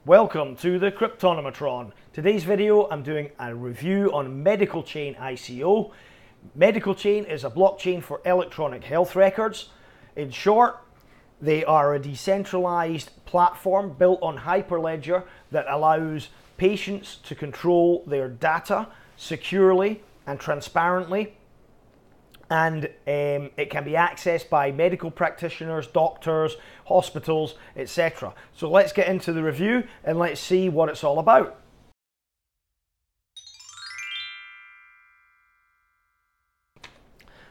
Welcome to the Cryptonomatron. Today's video I'm doing a review on MedicalChain ICO. MedicalChain is a blockchain for electronic health records. In short, they are a decentralized platform built on Hyperledger that allows patients to control their data securely and transparently, and it can be accessed by medical practitioners, doctors, hospitals, etc. So let's get into the review and let's see what it's all about.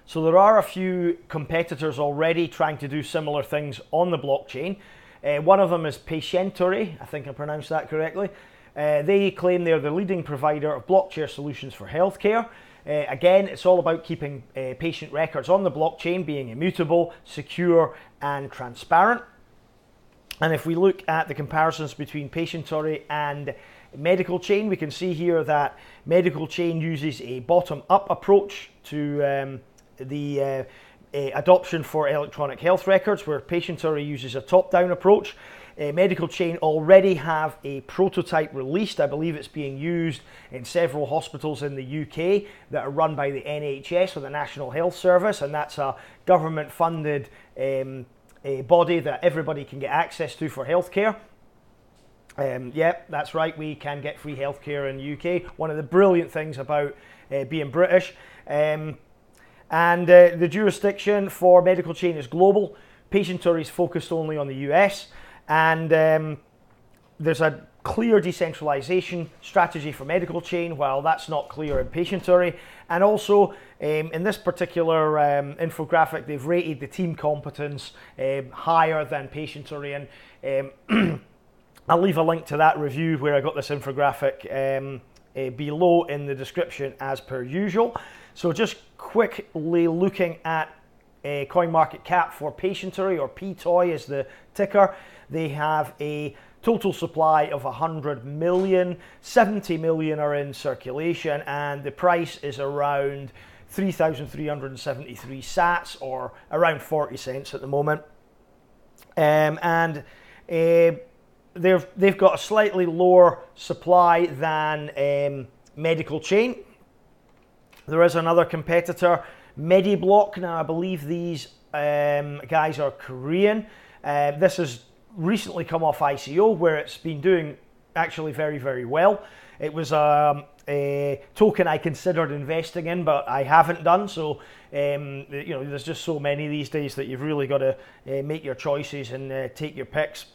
So there are a few competitors already trying to do similar things on the blockchain. One of them is Patientory, I think I pronounced that correctly. They claim they're the leading provider of blockchain solutions for healthcare. Again, it's all about keeping patient records on the blockchain being immutable, secure, and transparent. And if we look at the comparisons between Patientory and MedicalChain, we can see here that MedicalChain uses a bottom-up approach to the adoption for electronic health records, where Patientory uses a top-down approach. MedicalChain already have a prototype released. I believe it's being used in several hospitals in the UK that are run by the NHS, or the National Health Service, and that's a government-funded body that everybody can get access to for healthcare. Yep, that's right, we can get free healthcare in the UK. One of the brilliant things about being British. And the jurisdiction for MedicalChain is global. Patientory is focused only on the US. And there's a clear decentralization strategy for MedicalChain, while that's not clear in Patientory. And also, in this particular infographic, they've rated the team competence higher than Patientory. And I'll leave a link to that review where I got this infographic below in the description as per usual. So just quickly looking at CoinMarketCap for Patientory, or PTOY is the ticker. They have a total supply of 100 million, 70 million are in circulation, and the price is around 3,373 sats, or around 40 cents at the moment. They've got a slightly lower supply than MedicalChain. There is another competitor, MediBlock. Now I believe these guys are Korean. This has recently come off ICO, where it's been doing actually very, very well. It was a token I considered investing in, but I haven't done. So there's just so many these days that you've really got to make your choices and take your picks.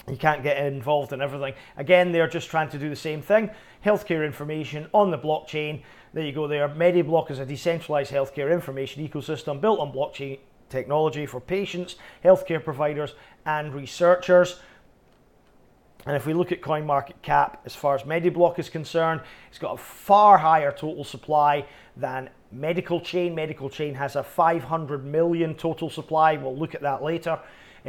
You can't get involved in everything. Again, they're just trying to do the same thing. Healthcare information on the blockchain. There you go there. MediBlock is a decentralized healthcare information ecosystem built on blockchain technology for patients, healthcare providers, and researchers. And if we look at CoinMarketCap, as far as MediBlock is concerned, it's got a far higher total supply than MedicalChain. MedicalChain has a 500 million total supply. We'll look at that later.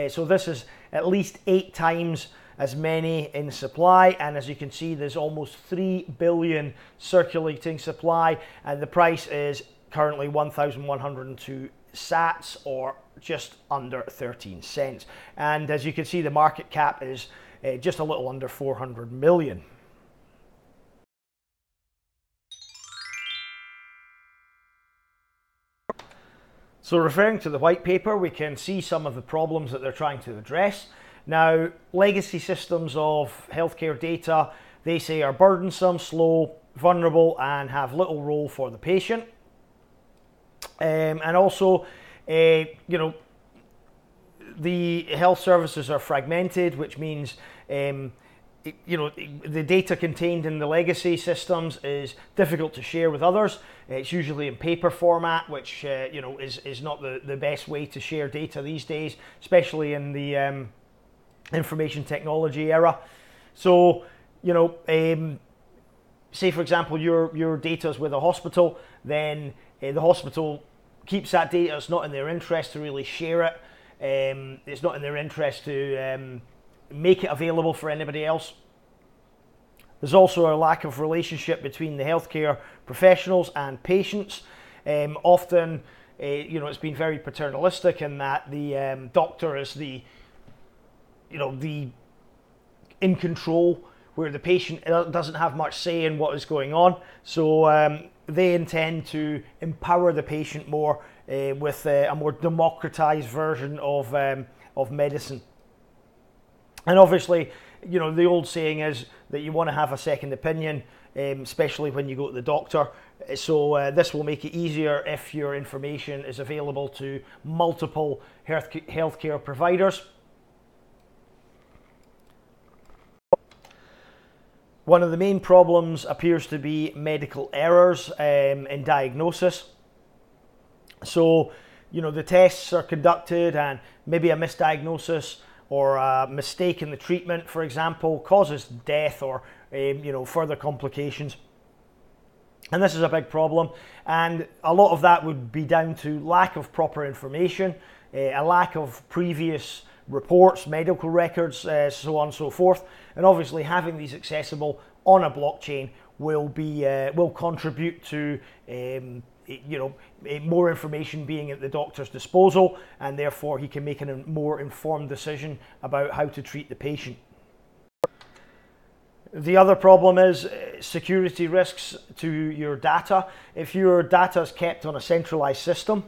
So this is at least 8 times as many in supply, and as you can see, there's almost 3 billion circulating supply, and the price is currently 1,102 sats, or just under 13 cents. And as you can see, the market cap is just a little under 400 million. So referring to the white paper, we can see some of the problems that they're trying to address. Now, legacy systems of healthcare data, they say, are burdensome, slow, vulnerable, and have little role for the patient. And also, the health services are fragmented, which means the data contained in the legacy systems is difficult to share with others. It's usually in paper format, which is not the best way to share data these days, especially in the information technology era. So, say for example your data is with a hospital, then the hospital keeps that data. It's not in their interest to really share it. It's not in their interest to make it available for anybody else. There's also a lack of relationship between the healthcare professionals and patients. Often, it's been very paternalistic in that the doctor is the in control, where the patient doesn't have much say in what is going on. So they intend to empower the patient more with a more democratized version of medicine. And obviously, you know, the old saying is that you want to have a second opinion, especially when you go to the doctor. So this will make it easier if your information is available to multiple healthcare providers. One of the main problems appears to be medical errors in diagnosis. So, you know, the tests are conducted and maybe a misdiagnosis or a mistake in the treatment, for example, causes death or you know, further complications. And this is a big problem, and a lot of that would be down to lack of proper information, a lack of previous reports, medical records, so on and so forth. And obviously having these accessible on a blockchain will contribute to you know, more information being at the doctor's disposal, and therefore he can make a more informed decision about how to treat the patient. The other problem is security risks to your data. If your data is kept on a centralized system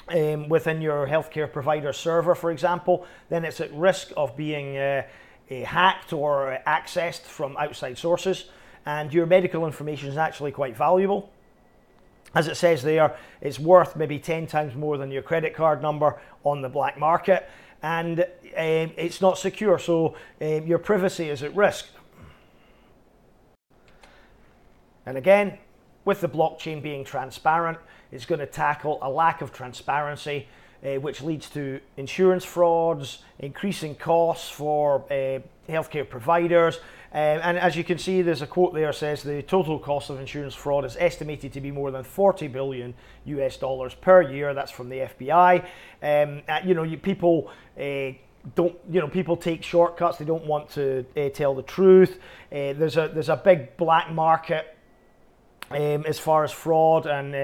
within your healthcare provider server, for example, then it's at risk of being hacked or accessed from outside sources, and your medical information is actually quite valuable. As it says there, it's worth maybe 10 times more than your credit card number on the black market, and it's not secure, so your privacy is at risk. And again, with the blockchain being transparent, it's going to tackle a lack of transparency, which leads to insurance frauds, increasing costs for healthcare providers. And as you can see, there's a quote there that says the total cost of insurance fraud is estimated to be more than $40 billion per year. That's from the FBI. You know, people people take shortcuts. They don't want to tell the truth. There's a big black market as far as fraud and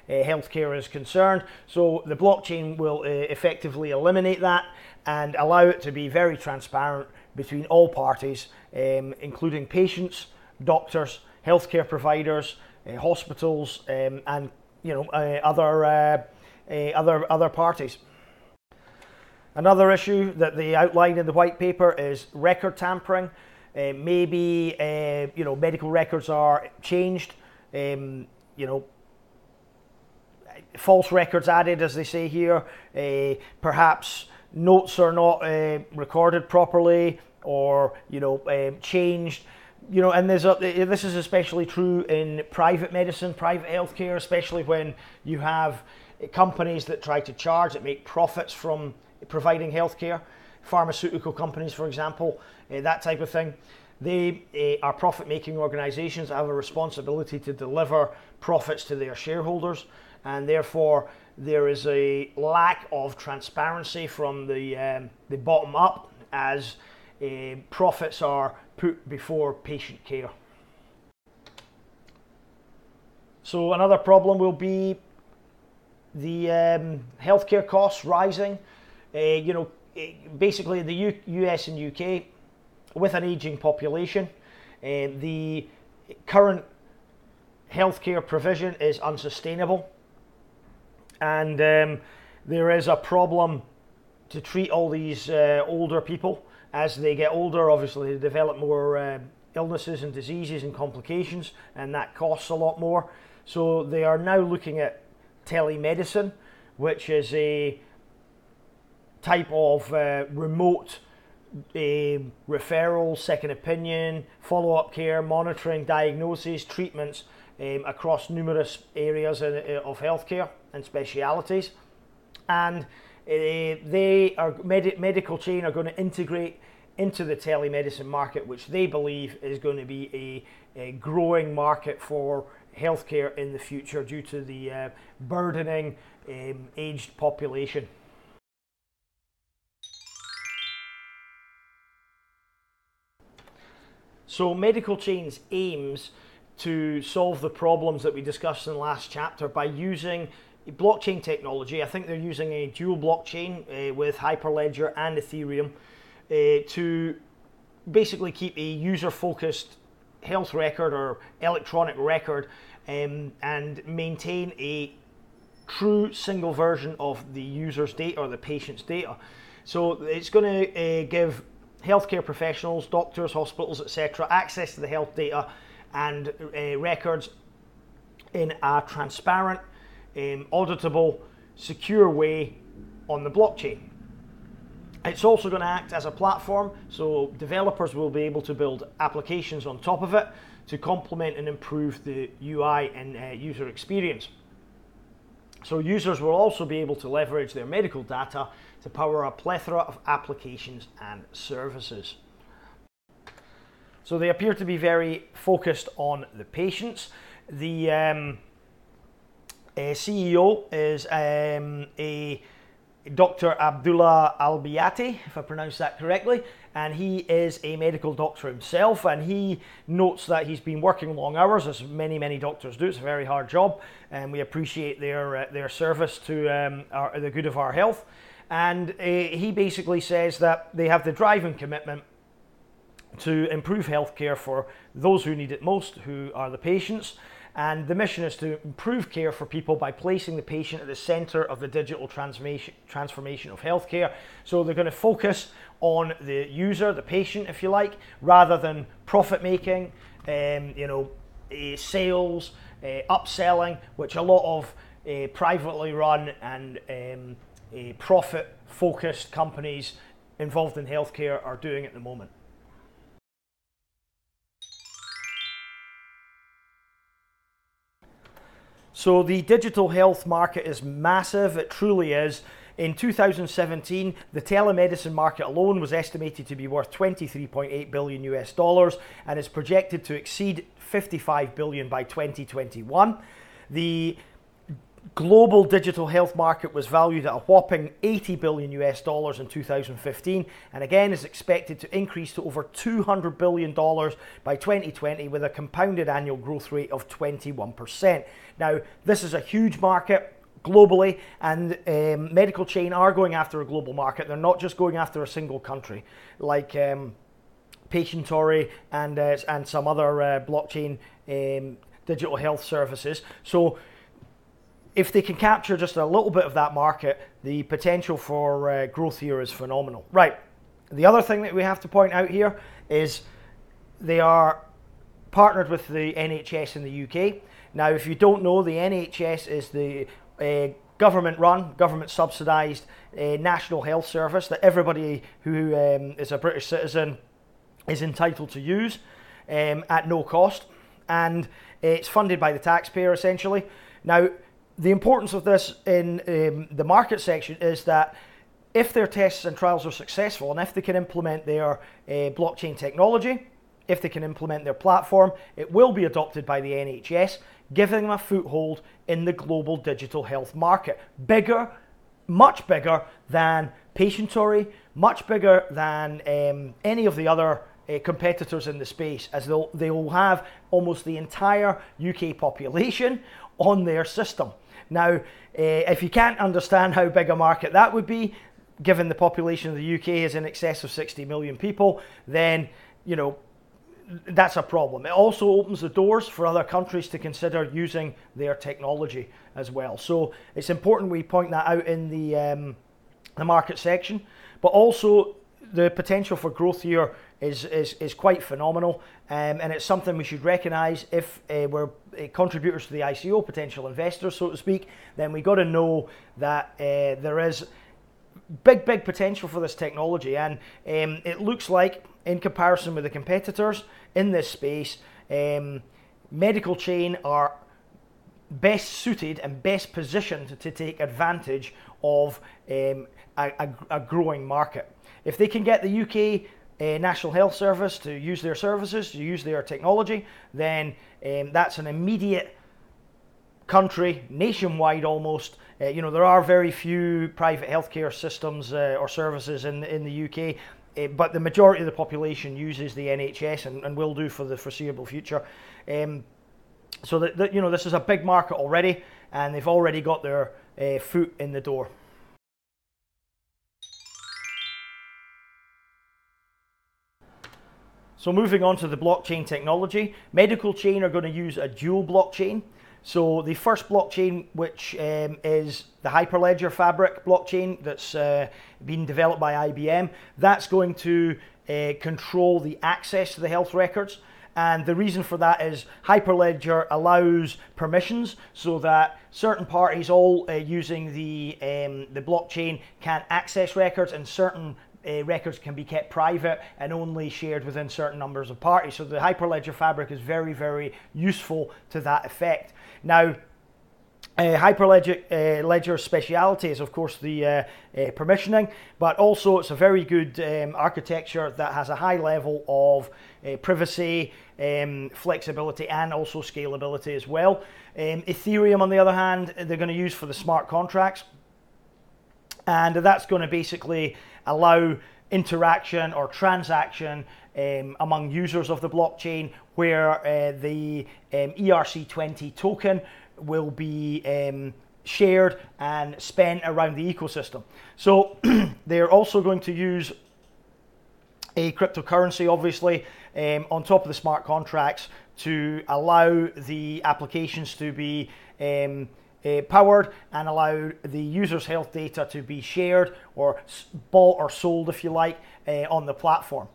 healthcare is concerned. So the blockchain will effectively eliminate that and allow it to be very transparent between all parties, including patients, doctors, healthcare providers, hospitals, and you know, other parties. Another issue that they outline in the white paper is record tampering. Maybe you know, medical records are changed. You know, false records added, as they say here. Perhaps notes are not recorded properly, or you know, changed. You know, and this is especially true in private medicine, private healthcare, especially when you have companies that try to charge, that make profits from providing healthcare. Pharmaceutical companies, for example, that type of thing. They are profit-making organizations that have a responsibility to deliver profits to their shareholders, and therefore there is a lack of transparency from the bottom up, as profits are put before patient care. So another problem will be the healthcare costs rising. You know, basically in the US and UK, with an aging population, the current healthcare provision is unsustainable, and there is a problem to treat all these older people. As they get older, obviously they develop more illnesses and diseases and complications, and that costs a lot more. So they are now looking at telemedicine, which is a type of remote referral, second opinion, follow-up care, monitoring, diagnoses, treatments across numerous areas of healthcare and specialities. And MedicalChain are going to integrate into the telemedicine market, which they believe is going to be a growing market for healthcare in the future due to the burdening aged population. So MedicalChain aims to solve the problems that we discussed in the last chapter by using blockchain technology. I think they're using a dual blockchain with Hyperledger and Ethereum to basically keep a user-focused health record or electronic record and maintain a true single version of the user's data or the patient's data. So it's going to give healthcare professionals, doctors, hospitals, etc., access to the health data and records in a transparent, auditable, secure way on the blockchain. It's also going to act as a platform, so developers will be able to build applications on top of it to complement and improve the UI and user experience. So users will also be able to leverage their medical data to power a plethora of applications and services. So they appear to be very focused on the patients. The CEO is a Dr. Abdullah Al-Biati, if I pronounce that correctly, and he is a medical doctor himself, and he notes that he's been working long hours, as many doctors do. It's a very hard job, and we appreciate their service to the good of our health. And he basically says that they have the drive and commitment to improve healthcare for those who need it most, who are the patients. And the mission is to improve care for people by placing the patient at the center of the digital transformation of healthcare. So they're going to focus on the user, the patient, if you like, rather than profit making, sales, upselling, which a lot of privately run and profit-focused companies involved in healthcare are doing at the moment. So the digital health market is massive, it truly is. In 2017, the telemedicine market alone was estimated to be worth $23.8 billion US and is projected to exceed $55 billion by 2021. The global digital health market was valued at a whopping $80 billion US in 2015, and again is expected to increase to over $200 billion by 2020 with a compounded annual growth rate of 21%. Now, this is a huge market globally, and MedicalChain are going after a global market. They're not just going after a single country like Patientory and some other blockchain digital health services. So if they can capture just a little bit of that market, the potential for growth here is phenomenal. Right, the other thing that we have to point out here is they are partnered with the NHS in the UK. Now, if you don't know, the NHS is the government-run, government-subsidised national health service that everybody who is a British citizen is entitled to use at no cost, and it's funded by the taxpayer essentially. Now, the importance of this in the market section is that if their tests and trials are successful, and if they can implement their blockchain technology, if they can implement their platform, it will be adopted by the NHS, giving them a foothold in the global digital health market. Bigger, much bigger than Patientory, much bigger than any of the other competitors in the space, as they will have almost the entire UK population on their system. Now, if you can't understand how big a market that would be, given the population of the UK is in excess of 60 million people, then, you know, that's a problem. It also opens the doors for other countries to consider using their technology as well. So it's important we point that out in the market section, but also the potential for growth here is quite phenomenal, and it's something we should recognise. If we're contributors to the ICO, potential investors, so to speak, then we got to know that there is big potential for this technology, and it looks like, in comparison with the competitors in this space, MedicalChain are best suited and best positioned to take advantage of a growing market. If they can get the UK National Health Service to use their services, to use their technology, then that's an immediate country, nationwide almost. You know, there are very few private healthcare systems or services in the UK, but the majority of the population uses the NHS and will do for the foreseeable future. So that you know, this is a big market already, and they've already got their foot in the door. So moving on to the blockchain technology, MedicalChain are going to use a dual blockchain. So the first blockchain, which is the Hyperledger Fabric blockchain that's been developed by IBM, that's going to control the access to the health records. And the reason for that is Hyperledger allows permissions so that certain parties all using the blockchain can access records, and certain records can be kept private and only shared within certain numbers of parties. So the Hyperledger Fabric is very, very useful to that effect. Now, Hyperledger's speciality is, of course, the permissioning, but also it's a very good architecture that has a high level of privacy, flexibility, and also scalability as well. Ethereum, on the other hand, they're going to use for the smart contracts, and that's going to basically allow interaction or transaction among users of the blockchain, where the ERC20 token will be shared and spent around the ecosystem. So they're also going to use a cryptocurrency, obviously, on top of the smart contracts to allow the applications to be powered and allow the user's health data to be shared or bought or sold, if you like, on the platform.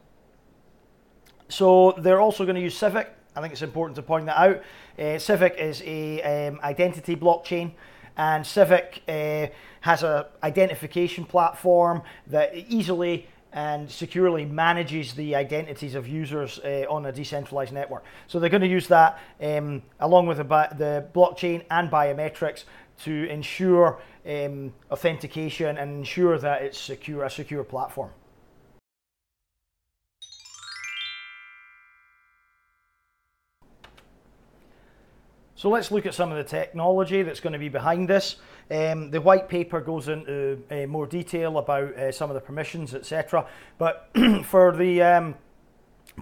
So they're also going to use Civic. I think it's important to point that out. Civic is a identity blockchain, and Civic has a identification platform that easily and securely manages the identities of users on a decentralized network. So they're going to use that along with the blockchain and biometrics to ensure authentication and ensure that it's a secure platform. So let's look at some of the technology that's going to be behind this. The white paper goes into more detail about some of the permissions, etc. But for the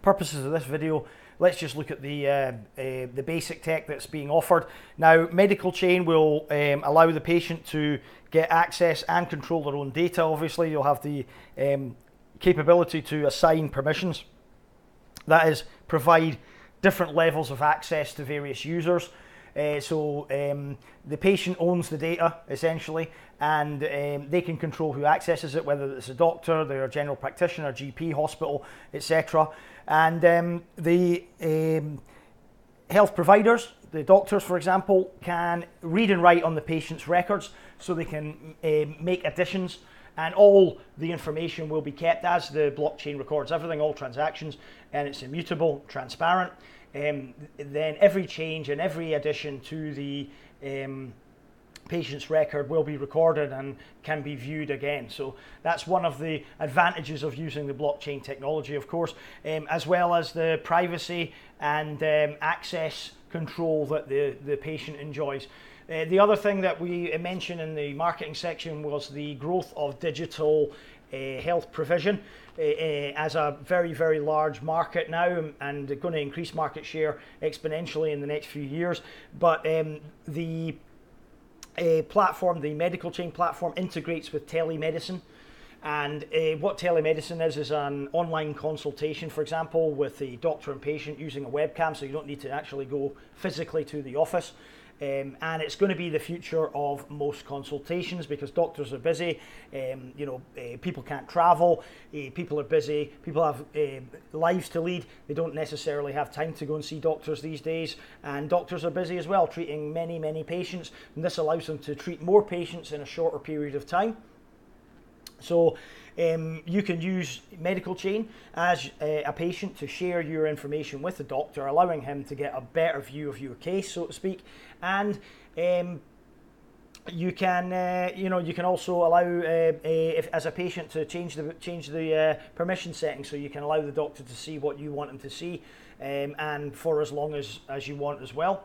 purposes of this video, let's just look at the basic tech that's being offered. Now, MedicalChain will allow the patient to get access and control their own data. Obviously, you'll have the capability to assign permissions. That is, provide different levels of access to various users. So the patient owns the data, essentially, and they can control who accesses it, whether it's a doctor, their general practitioner, GP, hospital, etc. And the health providers, the doctors, for example, can read and write on the patient's records, so they can make additions, and all the information will be kept as the blockchain records everything, all transactions, and it's immutable, transparent. Then every change and every addition to the patient's record will be recorded and can be viewed again. So that's one of the advantages of using the blockchain technology, of course, as well as the privacy and access control that the patient enjoys. The other thing that we mentioned in the marketing section was the growth of digital health provision as a very, very large market now, and going to increase market share exponentially in the next few years. But the platform, the MedicalChain platform, integrates with telemedicine. And what telemedicine is an online consultation, for example, with the doctor and patient using a webcam, so you don't need to actually go physically to the office. And it's going to be the future of most consultations, because doctors are busy, people can't travel, people are busy, people have lives to lead, they don't necessarily have time to go and see doctors these days, and doctors are busy as well, treating many, many patients, and this allows them to treat more patients in a shorter period of time. So you can use MedicalChain as a patient to share your information with the doctor, allowing him to get a better view of your case, so to speak. And you can also allow, if as a patient, to change the permission settings, so you can allow the doctor to see what you want him to see, and for as long as you want as well.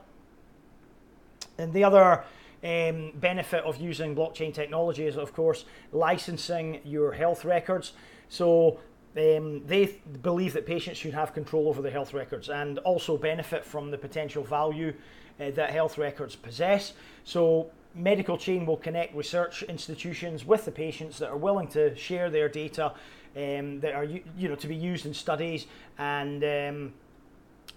And the other benefit of using blockchain technology is, of course, licensing your health records. So they believe that patients should have control over their health records and also benefit from the potential value that health records possess. So MedicalChain will connect research institutions with the patients that are willing to share their data that are to be used in studies and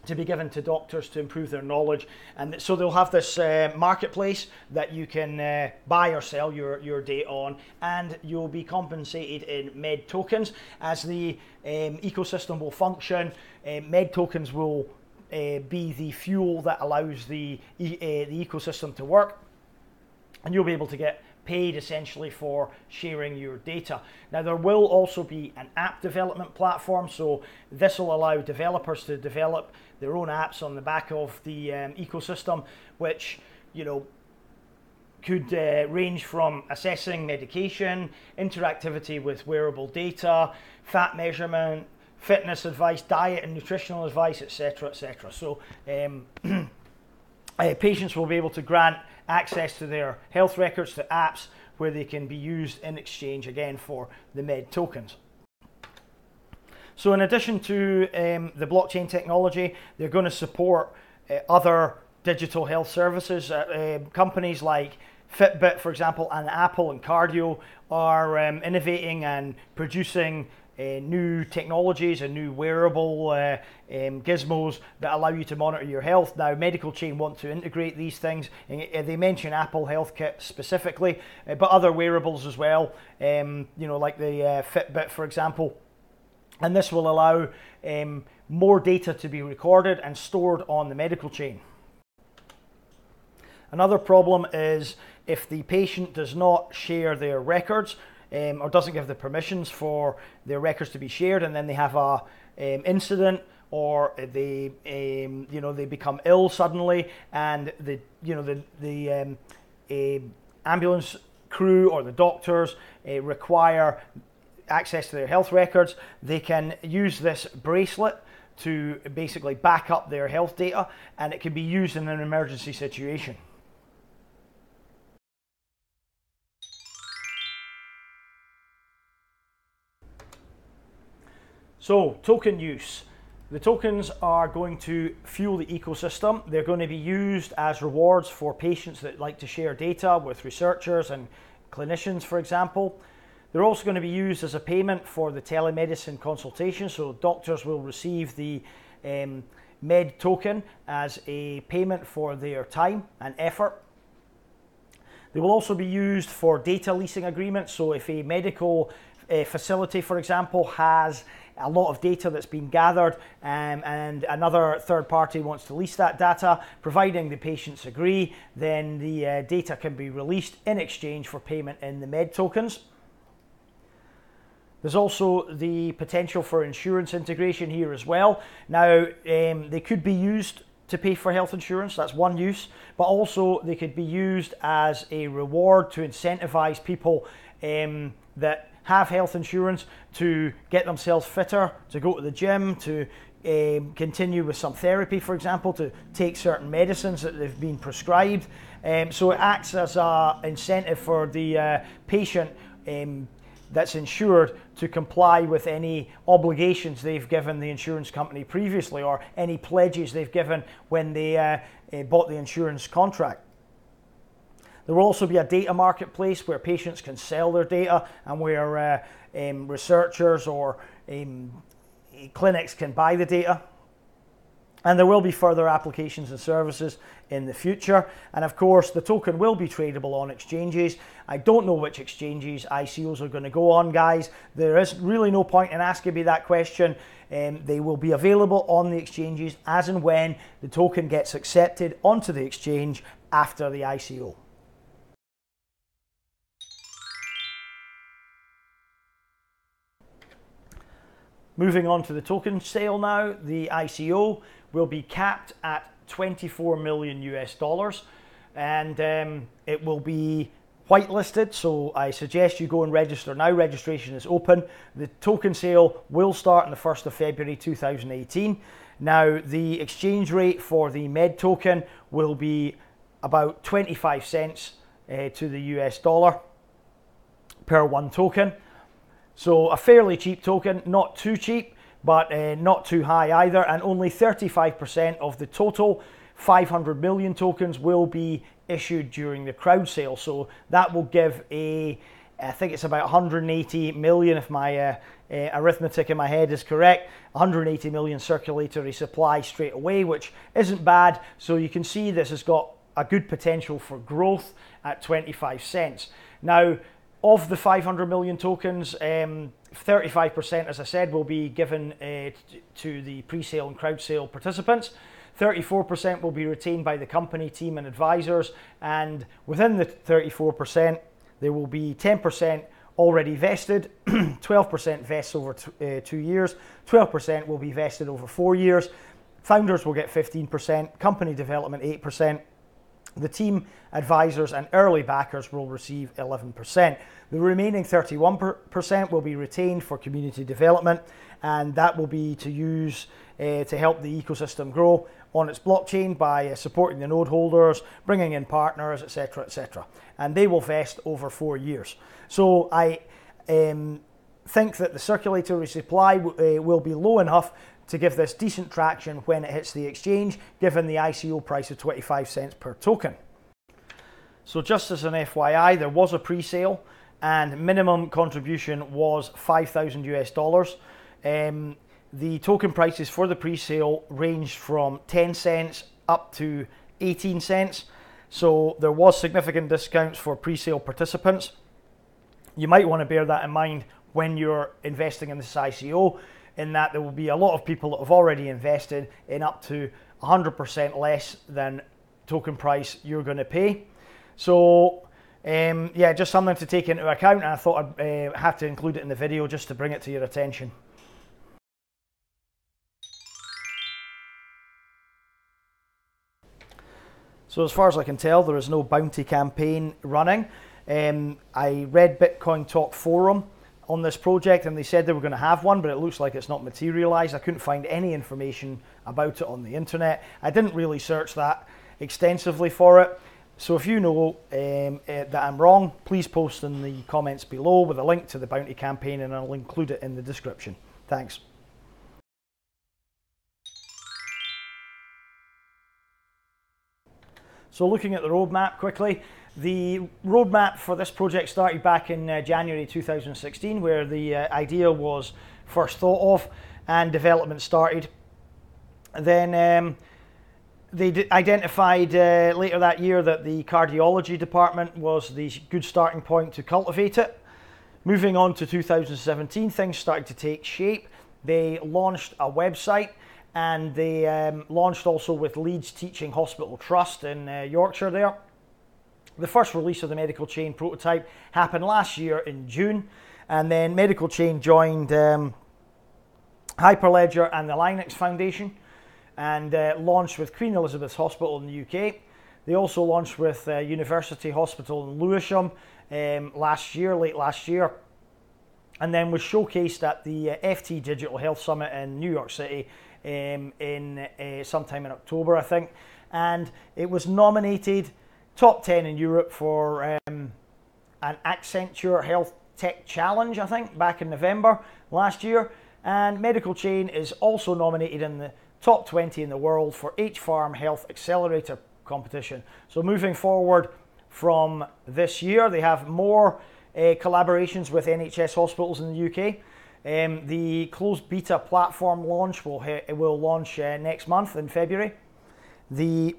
to be given to doctors to improve their knowledge. And so they'll have this marketplace that you can buy or sell your data on, and you'll be compensated in med tokens. As the ecosystem will function, med tokens will be the fuel that allows the ecosystem to work, and you'll be able to get paid essentially for sharing your data. Now, there will also be an app development platform, so this will allow developers to develop their own apps on the back of the ecosystem, which could range from assessing medication, interactivity with wearable data, fat measurement, fitness advice, diet and nutritional advice, etc., etc. So patients will be able to grant access to their health records to apps where they can be used in exchange again for the med tokens. So in addition to the blockchain technology, they're going to support other digital health services. Companies like Fitbit, for example, and Apple and Cardio are innovating and producing new technologies and new wearable gizmos that allow you to monitor your health. Now, MedicalChain want to integrate these things. They mention Apple Health Kit specifically, but other wearables as well, like the Fitbit, for example. And this will allow more data to be recorded and stored on the MedicalChain. Another problem is if the patient does not share their records, or doesn't give the permissions for their records to be shared, and then they have a incident, or they they become ill suddenly, and the ambulance crew or the doctors require access to their health records, they can use this bracelet to basically back up their health data, and it can be used in an emergency situation. So, token use. The tokens are going to fuel the ecosystem. They're going to be used as rewards for patients that like to share data with researchers and clinicians, for example. They're also going to be used as a payment for the telemedicine consultation. So doctors will receive the med token as a payment for their time and effort. They will also be used for data leasing agreements. So if a medical facility, for example, has a lot of data that's been gathered and another third party wants to lease that data, providing the patients agree, then the data can be released in exchange for payment in the med tokens. There's also the potential for insurance integration here as well. Now, they could be used to pay for health insurance, that's one use, but also they could be used as a reward to incentivize people that have health insurance to get themselves fitter, to go to the gym, to continue with some therapy, for example, to take certain medicines that they've been prescribed. So it acts as an incentive for the patient that's insured to comply with any obligations they've given the insurance company previously, or any pledges they've given when they bought the insurance contract. There will also be a data marketplace where patients can sell their data, and where researchers or clinics can buy the data. And there will be further applications and services in the future. And of course, the token will be tradable on exchanges. I don't know which exchanges ICOs are going to go on, guys. There is really no point in asking me that question. They will be available on the exchanges as and when the token gets accepted onto the exchange after the ICO. Moving on to the token sale now, the ICO will be capped at $24 million US, and it will be whitelisted, so I suggest you go and register now. Registration is open. The token sale will start on the 1st of February 2018. Now, the exchange rate for the MED token will be about 25 cents to the US dollar per one token. So a fairly cheap token, not too cheap, but not too high either, and only 35% of the total 500 million tokens will be issued during the crowd sale. So that will give a I think it's about 180 million, if my arithmetic in my head is correct, 180 million circulatory supply straight away, which isn't bad. So you can see this has got a good potential for growth at 25 cents. Now, of the 500 million tokens, 35%, as I said, will be given to the pre-sale and crowd sale participants. 34% will be retained by the company, team and advisors, and within the 34%, there will be 10% already vested, 12% vests over 2 years, 12% will be vested over 4 years, founders will get 15%, company development 8%, the team, advisors and early backers will receive 11%. The remaining 31% will be retained for community development, and that will be to use to help the ecosystem grow on its blockchain by supporting the node holders, bringing in partners, etc., etc. And they will vest over 4 years. So I think that the circulatory supply will be low enough to give this decent traction when it hits the exchange, given the ICO price of 25 cents per token. So just as an FYI, there was a pre-sale and minimum contribution was 5,000 US dollars. The token prices for the pre-sale ranged from 10 cents up to 18 cents. So there was significant discounts for pre-sale participants. You might want to bear that in mind when you're investing in this ICO, in that there will be a lot of people that have already invested in up to 100% less than token price you're going to pay. So yeah, just something to take into account, and I thought I'd have to include it in the video just to bring it to your attention. So as far as I can tell, there is no bounty campaign running. I read Bitcoin Talk Forum on this project and they said they were going to have one, but it looks like it's not materialized. I couldn't find any information about it on the internet. I didn't really search that extensively for it. So if you know that I'm wrong, please post in the comments below with a link to the bounty campaign and I'll include it in the description. Thanks. So looking at the roadmap quickly, the roadmap for this project started back in January 2016, where the idea was first thought of and development started. Then they identified later that year that the cardiology department was the good starting point to cultivate it. Moving on to 2017, things started to take shape. They launched a website, and they launched also with Leeds Teaching Hospital Trust in Yorkshire there. The first release of the MedicalChain prototype happened last year in June, and then MedicalChain joined Hyperledger and the Linux Foundation and launched with Queen Elizabeth's Hospital in the UK. They also launched with University Hospital in Lewisham late last year, and then was showcased at the FT Digital Health Summit in New York City in sometime in October, I think, and it was nominated top 10 in Europe for an Accenture Health Tech Challenge, I think, back in November last year, and MedicalChain is also nominated in the top 20 in the world for H-Pharm Health Accelerator competition. So moving forward from this year, they have more collaborations with NHS hospitals in the UK. The closed beta platform launch will launch next month in February. The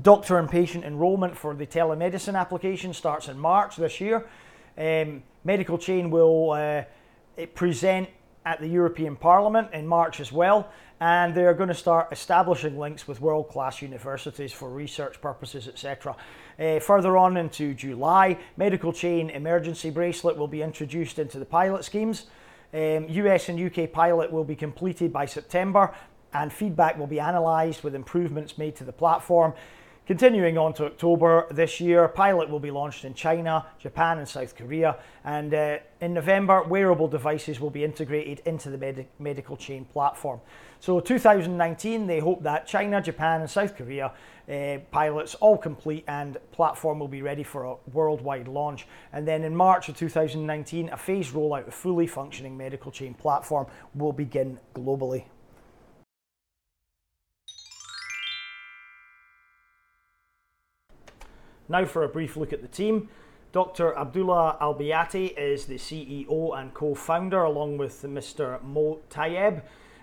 doctor and patient enrollment for the telemedicine application starts in March this year. MedicalChain will present at the European Parliament in March as well, and they're going to start establishing links with world-class universities for research purposes, etc. Further on into July, MedicalChain Emergency Bracelet will be introduced into the pilot schemes. US and UK pilot will be completed by September, and feedback will be analysed with improvements made to the platform. Continuing on to October this year, pilot will be launched in China, Japan and South Korea, and in November, wearable devices will be integrated into the MedicalChain platform. So 2019, they hope that China, Japan and South Korea pilots all complete and platform will be ready for a worldwide launch. And then in March of 2019, a phased rollout of fully functioning MedicalChain platform will begin globally. Now for a brief look at the team. Dr. Abdullah Al-Biati is the CEO and co-founder, along with Mr. Mo Tayeb.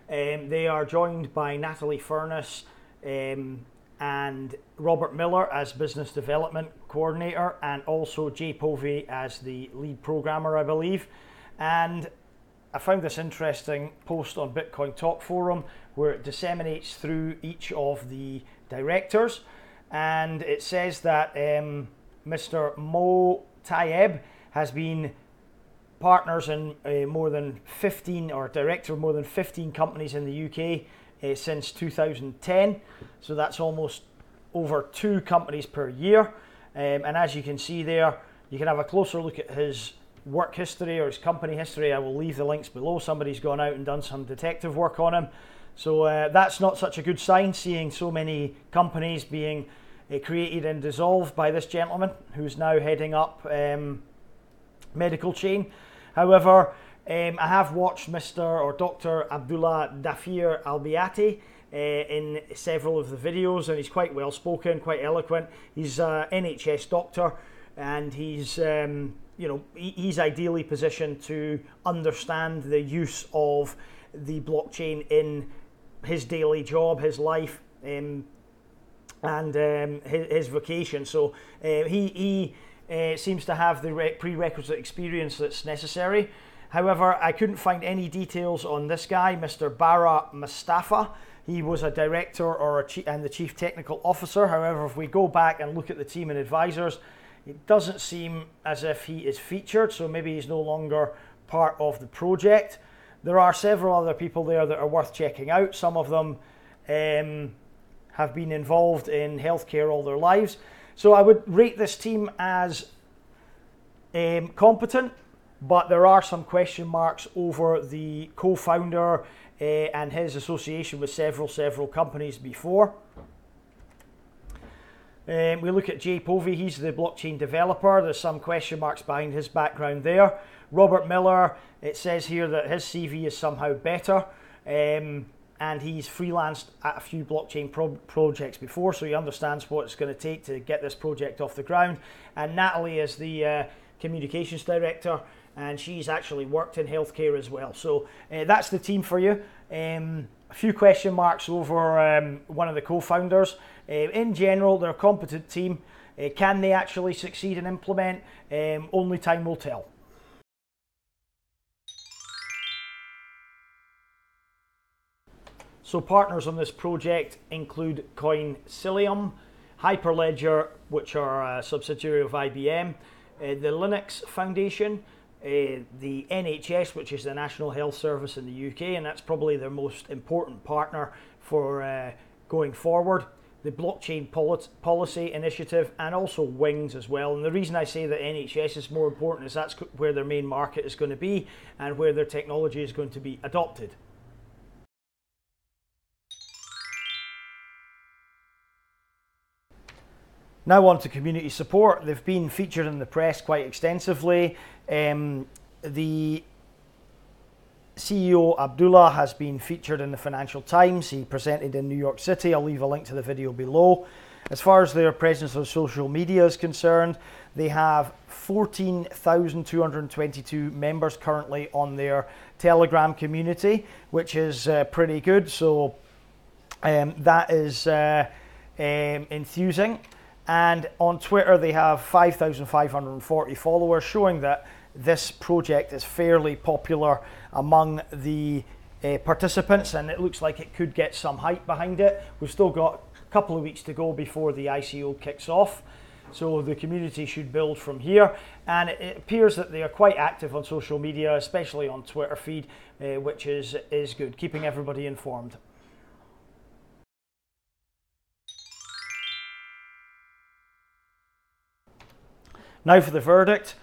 They are joined by Natalie Furness and Robert Miller as Business Development Coordinator, and also Jay Povey as the lead programmer, I believe. And I found this interesting post on Bitcoin Talk Forum where it disseminates through each of the directors, and it says that Mr. Mo Tayeb has been partners in more than 15, or director of more than 15 companies in the UK since 2010. So that's almost over 2 companies per year. And as you can see there, you can have a closer look at his work history or his company history. I will leave the links below. Somebody's gone out and done some detective work on him. So that's not such a good sign, seeing so many companies being created and dissolved by this gentleman who's now heading up MedicalChain. However, I have watched Mr. or Dr. Abdullah Dafir Al-Biati in several of the videos, and he's quite well spoken, quite eloquent. He's an NHS doctor, and he's he's ideally positioned to understand the use of the blockchain in his daily job, his life, and his vocation. So he seems to have the prerequisite experience that's necessary. However, I couldn't find any details on this guy, Mr. Bara Mustafa. He was a director and the chief technical officer. However, if we go back and look at the team and advisors, it doesn't seem as if he is featured, so maybe he's no longer part of the project. There are several other people there that are worth checking out. Some of them have been involved in healthcare all their lives. So I would rate this team as competent, but there are some question marks over the co-founder and his association with several companies before. We look at Jay Povey, he's the blockchain developer. There's some question marks behind his background there. Robert Miller, it says here that his CV is somehow better, and he's freelanced at a few blockchain projects before, so he understands what it's going to take to get this project off the ground. And Natalie is the communications director, and she's actually worked in healthcare as well. So that's the team for you. A few question marks over one of the co-founders. In general, they're a competent team. Can they actually succeed and implement? Only time will tell. So partners on this project include Coincilium, Hyperledger, which are a subsidiary of IBM, the Linux Foundation, the NHS, which is the National Health Service in the UK, and that's probably their most important partner for going forward. The Blockchain Policy Initiative, and also Wings as well. And the reason I say that NHS is more important is that's where their main market is going to be and where their technology is going to be adopted. Now on to community support. They've been featured in the press quite extensively. The CEO Abdullah has been featured in the Financial Times. He presented in New York City. I'll leave a link to the video below. As far as their presence on social media is concerned, they have 14,222 members currently on their Telegram community, which is pretty good. So that is enthusing. And on Twitter, they have 5,540 followers, showing that this project is fairly popular among the participants, and it looks like it could get some hype behind it. We've still got a couple of weeks to go before the ICO kicks off, so the community should build from here. And it appears that they are quite active on social media, especially on Twitter feed, which is good, keeping everybody informed. Now for the verdict,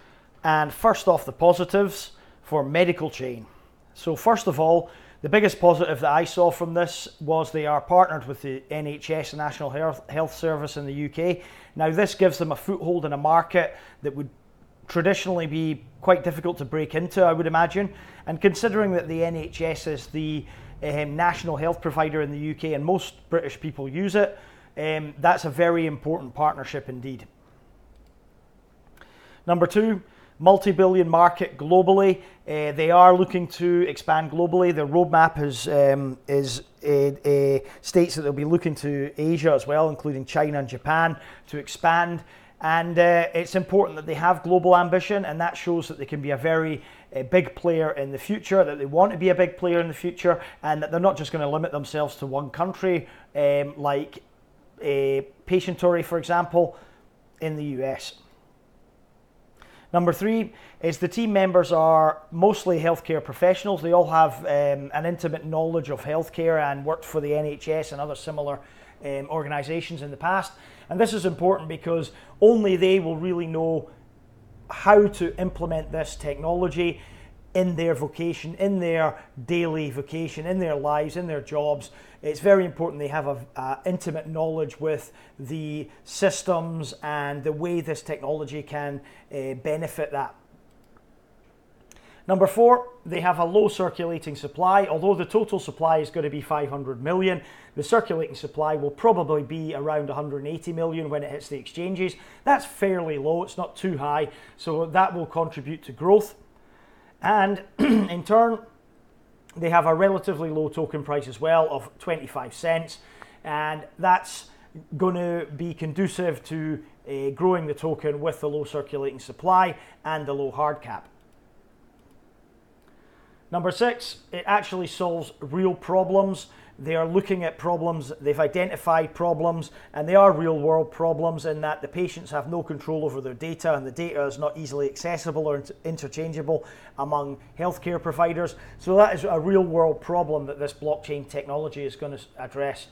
and first off the positives for MedicalChain. So first of all, the biggest positive that I saw from this was they are partnered with the NHS, National Health Service in the UK. Now this gives them a foothold in a market that would traditionally be quite difficult to break into, I would imagine. And considering that the NHS is the national health provider in the UK and most British people use it, that's a very important partnership indeed. Number 2, multi-billion market globally. They are looking to expand globally. Their roadmap states that they'll be looking to Asia as well, including China and Japan, to expand. And it's important that they have global ambition, and that shows that they can be a very big player in the future, that they want to be a big player in the future, and that they're not just going to limit themselves to one country, like Patientory, for example, in the US. Number 3 is the team members are mostly healthcare professionals. They all have an intimate knowledge of healthcare and worked for the NHS and other similar organisations in the past. And this is important because only they will really know how to implement this technology in their vocation, in their daily vocation, in their lives, in their jobs. It's very important they have an intimate knowledge with the systems and the way this technology can benefit that. Number 4, they have a low circulating supply. Although the total supply is going to be 500 million, the circulating supply will probably be around 180 million when it hits the exchanges. That's fairly low, it's not too high, so that will contribute to growth. And in turn, they have a relatively low token price as well of 25 cents, and that's going to be conducive to growing the token with the low circulating supply and the low hard cap. Number 6, it actually solves real problems. They are looking at problems, they've identified problems, and they are real world problems in that the patients have no control over their data, and the data is not easily accessible or interchangeable among healthcare providers. So that is a real world problem that this blockchain technology is going to address.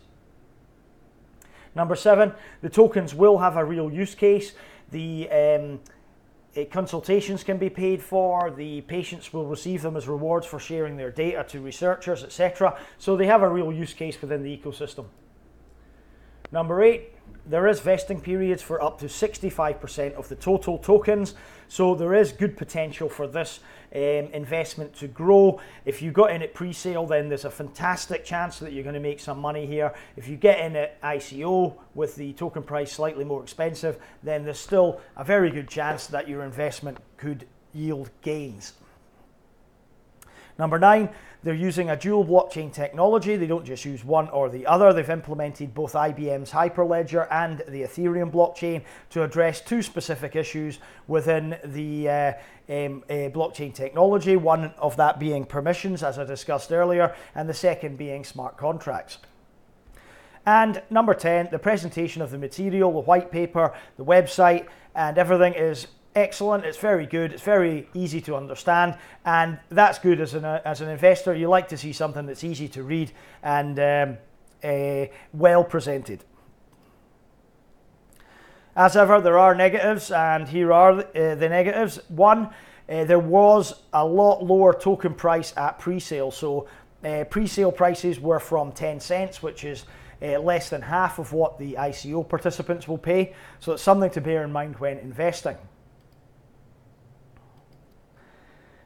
Number 7, the tokens will have a real use case. The consultations can be paid for, the patients will receive them as rewards for sharing their data to researchers, etc. So they have a real use case within the ecosystem. Number 8, there is vesting periods for up to 65% of the total tokens, so there is good potential for this investment to grow. If you got in at pre-sale, then there's a fantastic chance that you're going to make some money here. If you get in at ICO with the token price slightly more expensive, then there's still a very good chance that your investment could yield gains. Number 9, they're using a dual blockchain technology. They don't just use one or the other. They've implemented both IBM's Hyperledger and the Ethereum blockchain to address 2 specific issues within the blockchain technology. One of that being permissions, as I discussed earlier, and the second being smart contracts. And number 10, the presentation of the material, the white paper, the website, and everything is excellent. It's very good, it's very easy to understand, and that's good as an investor. You like to see something that's easy to read and well presented. As ever, there are negatives, and here are the negatives. 1, there was a lot lower token price at pre-sale. So pre-sale prices were from 10 cents, which is less than half of what the ICO participants will pay. So it's something to bear in mind when investing.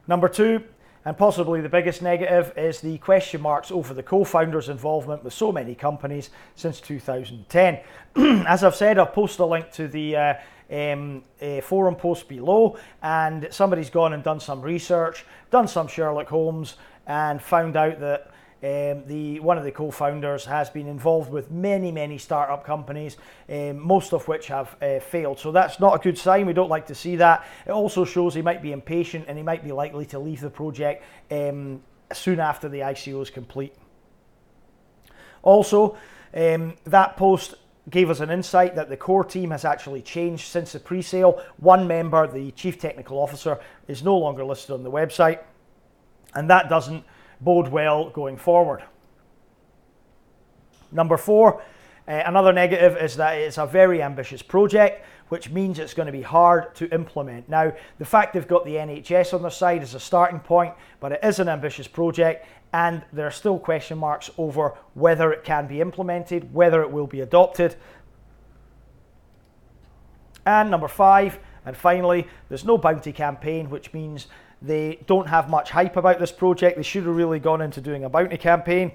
Number 2, and possibly the biggest negative, is the question marks over the co-founders' involvement with so many companies since 2010. As I've said, I'll post a link to the forum post below, and somebody's gone and done some research, done some Sherlock Holmes, and found out that one of the co-founders has been involved with many startup companies, most of which have failed. So that's not a good sign. We don't like to see that. It also shows he might be impatient and he might be likely to leave the project soon after the ICO is complete. Also, that post gave us an insight that the core team has actually changed since the pre-sale. One member, the chief technical officer, is no longer listed on the website, and that doesn't bode well going forward. Number 4, another negative is that it's a very ambitious project, which means it's going to be hard to implement. Now, the fact they've got the NHS on their side is a starting point, but it is an ambitious project, and there are still question marks over whether it can be implemented, whether it will be adopted. And number 5, and finally, there's no bounty campaign, which means they don't have much hype about this project. They should have really gone into doing a bounty campaign.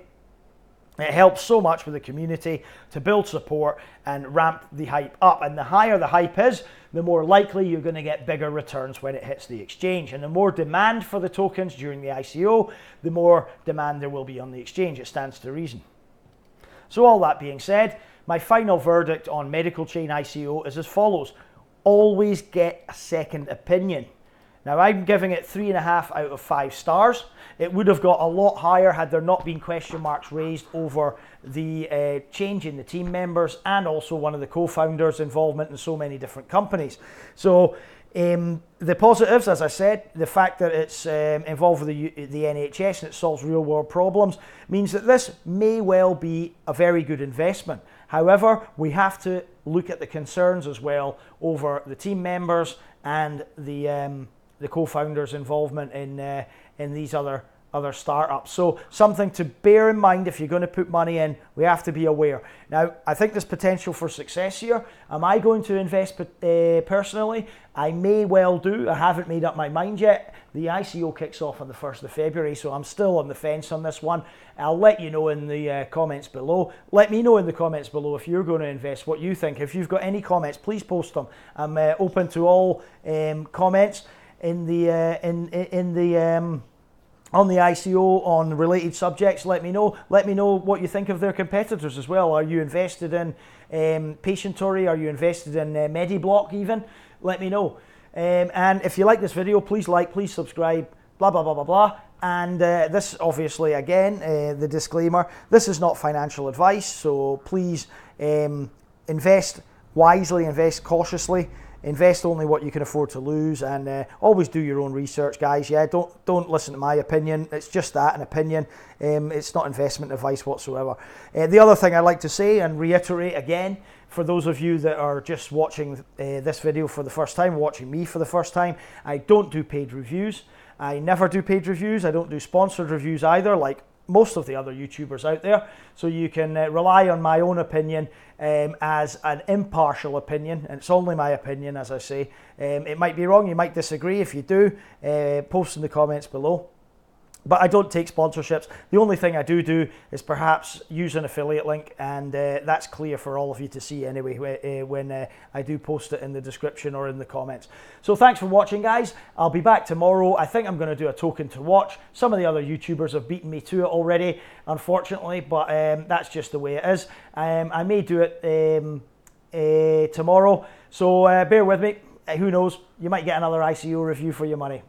It helps so much with the community to build support and ramp the hype up. And the higher the hype is, the more likely you're going to get bigger returns when it hits the exchange. And the more demand for the tokens during the ICO, the more demand there will be on the exchange. It stands to reason. So all that being said, my final verdict on MedicalChain ICO is as follows. Always get a second opinion. Now, I'm giving it 3.5 out of 5 stars. It would have got a lot higher had there not been question marks raised over the change in the team members and also one of the co-founders' involvement in so many different companies. So the positives, as I said, the fact that it's involved with the NHS and it solves real world problems means that this may well be a very good investment. However, we have to look at the concerns as well over the team members and the co-founders' involvement in these other startups. So something to bear in mind if you're going to put money in, we have to be aware. Now, I think there's potential for success here. Am I going to invest personally? I may well do. I haven't made up my mind yet. The ICO kicks off on the 1st of February, so I'm still on the fence on this one. I'll let you know in the comments below. Let me know in the comments below if you're going to invest, what you think. If you've got any comments, please post them. I'm open to all comments on the ICO on related subjects. Let me know what you think of their competitors as well. Are you invested in Patientory? Are you invested in Mediblock even? Let me know. And if you like this video, please like, please subscribe, blah blah blah blah blah. And this obviously, again, the disclaimer, this is not financial advice, so please invest wisely, invest cautiously. Invest only what you can afford to lose, and always do your own research, guys. Yeah, don't listen to my opinion. It's just that, an opinion. It's not investment advice whatsoever. The other thing I'd like to say and reiterate again, for those of you that are just watching this video for the first time, watching me for the first time, I don't do paid reviews. I never do paid reviews. I don't do sponsored reviews either, like most of the other YouTubers out there. So you can rely on my own opinion as an impartial opinion, and it's only my opinion, as I say. It might be wrong, you might disagree. If you do, post in the comments below. But I don't take sponsorships. The only thing I do is perhaps use an affiliate link, and that's clear for all of you to see anyway when I do post it in the description or in the comments. So thanks for watching, guys. I'll be back tomorrow. I think I'm going to do a token to watch. Some of the other YouTubers have beaten me to it already, unfortunately, but that's just the way it is. I may do it tomorrow, so bear with me. Who knows? You might get another ICO review for your money.